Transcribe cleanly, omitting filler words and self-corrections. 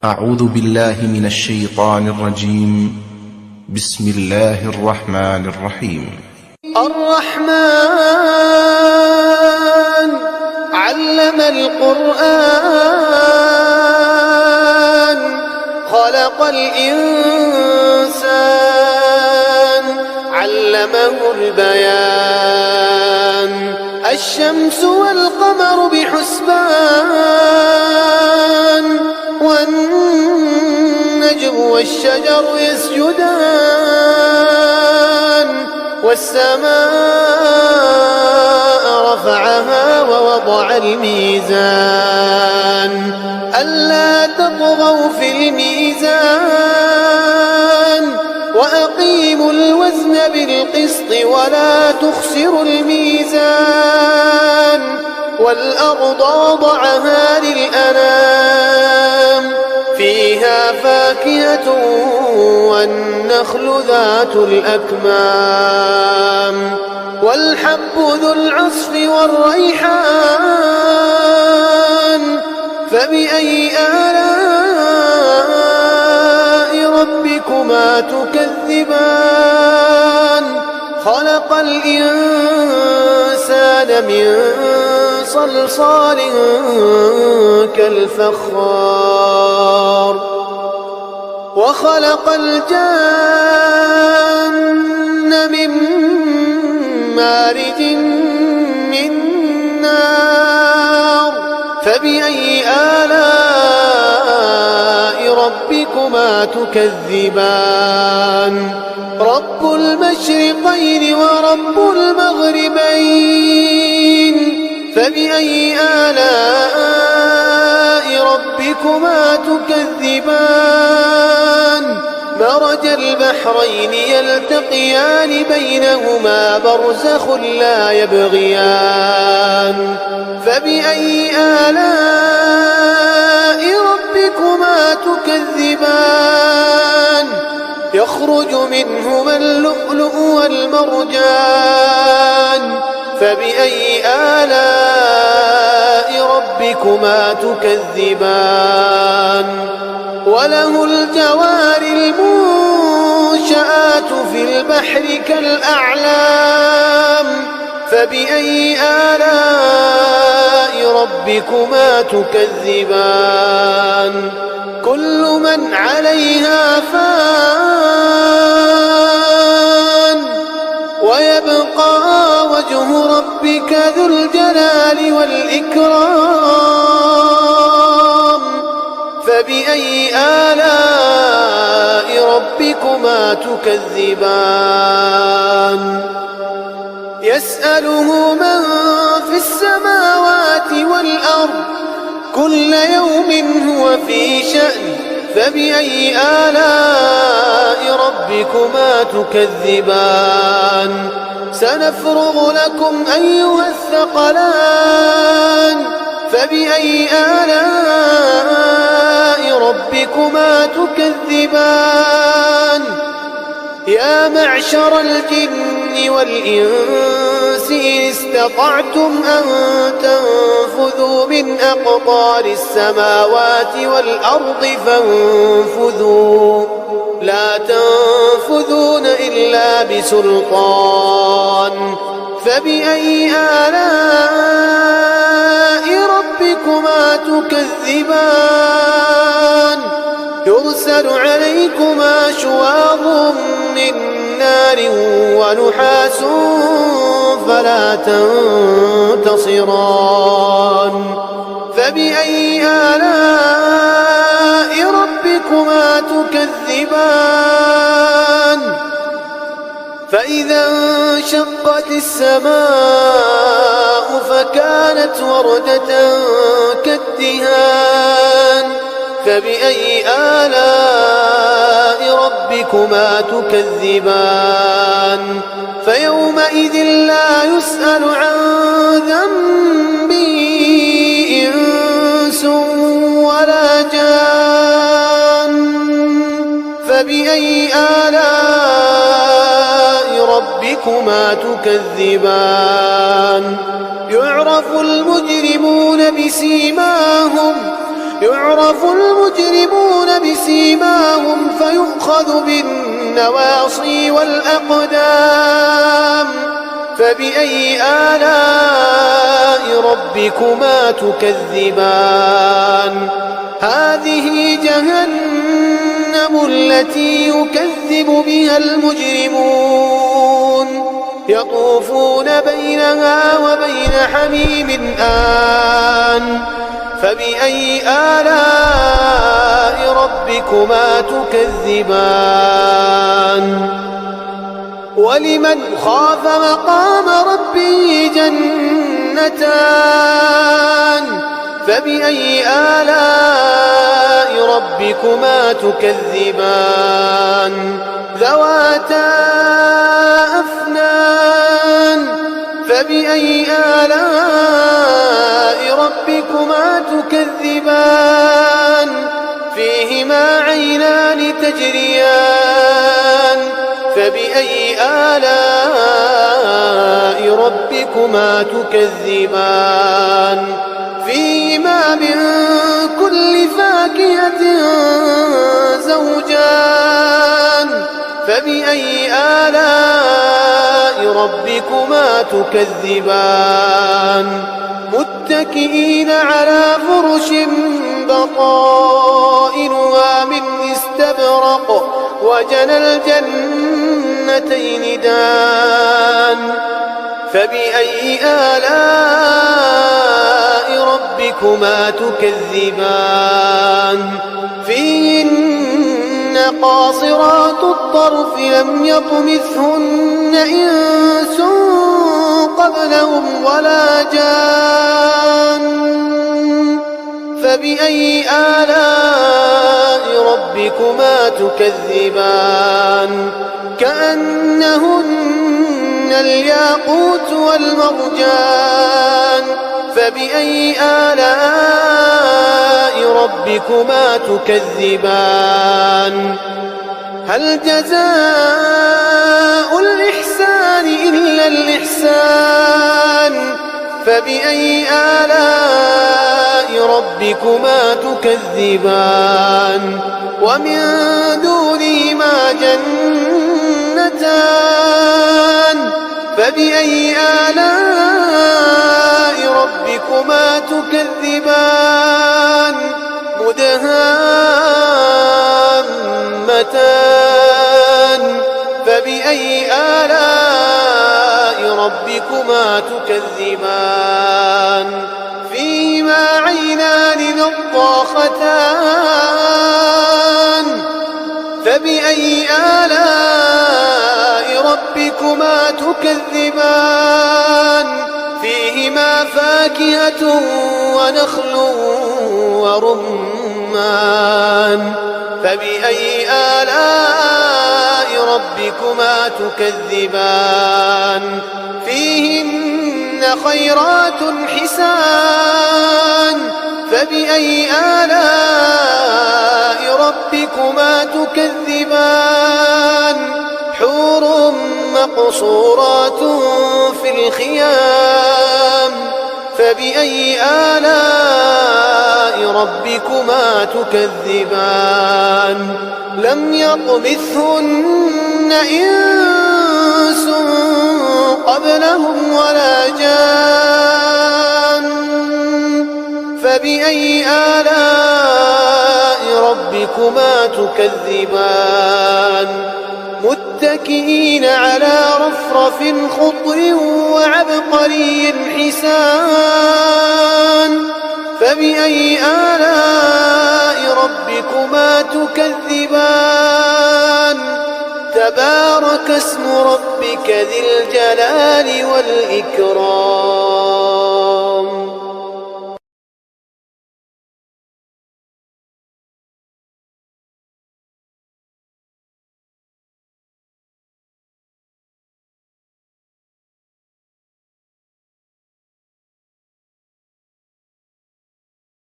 أعوذ بالله من الشيطان الرجيم. بسم الله الرحمن الرحيم. الرحمن علم القرآن خلق الإنسان علمه البيان الشمس والقمر بحسبان والنجم والشجر يسجدان والسماء رفعها ووضع الميزان ألا تطغوا في الميزان وأقيموا الوزن بالقسط ولا تخسروا الميزان والأرض وضعها للأنام فيها فاكهة والنخل ذات الأكمام والحب ذو العصف والريحان فبأي آلاء ربكما تكذبان خلق الإنسان من صلصال كالفخار وخلق الجان من مارج من نار فبأي آلاء ربكما تكذبان رب المشرقين ورب المغربين فبأي آلاء ربكما تكذبان مرج البحرين يلتقيان بينهما برزخ لا يبغيان فبأي آلاء ربكما تكذبان يخرج منهما اللؤلؤ والمرجان فبأي آلاء ربكما تكذبان وله الجوار المنشآت في البحر كالأعلام فبأي آلاء ربكما تكذبان كل من عليها فان ويبقى وجه ربك ذو الجلال والإكرام فبأي آلاء ربكما تكذبان يسأله من في السماوات والأرض كل يوم هو في شأن فبأي آلاء ربكما تكذبان سنفرغ لكم أيها الثقلان فبأي آلاء ربكما تكذبان يا معشر الجن والإنس إن استطعتم أن تنفذوا من أقطار السماوات والأرض فانفذوا لا تنفذون إلا بسلطان فبأي آلاء ربكما تكذبان يرسل عليكما شواظ من نار ونحاس فلا تنتصران فبأي آلاء ربكما تكذبان فإذا انشقت السماء فكانت وردة كالدهان فبأي آلاء ربكما تكذبان فيومئذ لا يسأل عن ذنبه إنس ولا جان فبأي آلاء ربكما تكذبان يعرف المجرمون بسيماهم يعرف المجرمون يؤخذ بالنواصي والأقدام فبأي آلاء ربكما تكذبان هذه جهنم التي يكذب بها المجرمون يطوفون بينها وبين حميم آن فبأي آلاء ربكما تكذبان ولمن خاف مقام ربه جنتان فبأي آلاء ربكما تكذبان ذواتا أفنان فبأي آلاء ربكما تكذبان فيهما عينان تجريان فبأي آلاء ربكما تكذبان فيهما من كل فاكهة زوجان فبأي آلاء ربكما تكذبان متكئين على فرش بطائنها من استبرق وجنى الجنتين دان فبأي آلاء ربكما تكذبان فيهن قاصرات الطرف لم يطمثهن إنس قبلهم ولا جان فبأي آلاء ربكما تكذبان كأنهن الياقوت والمرجان فبأي آلاء ربكما تكذبان هل جزاء الإحسان إلا الإحسان فبأي آلاء ربكما تكذبان ومن دونهما جنتان فبأي آلاء ربكما تكذبان مدهامتان فبأي آلاء ربكما تكذبان فيهما عينان نضاختان فبأي آلاء ربكما تكذبان فيهما فاكهة ونخل ورمان فبأي آلاء ربكما تكذبان فيهن خيرات حسان فبأي آلاء ربكما تكذبان حور مقصورات في الخيام فبأي آلاء ربكما تكذبان لم يطمثهن إنس قبلهم ولا جان فبأي آلاء ربكما تكذبان متكئين على رفرف خضر وعبقري حسان فبأي آلاء ربكما تكذبان تبارك اسم ربك ذي الجلال والإكرام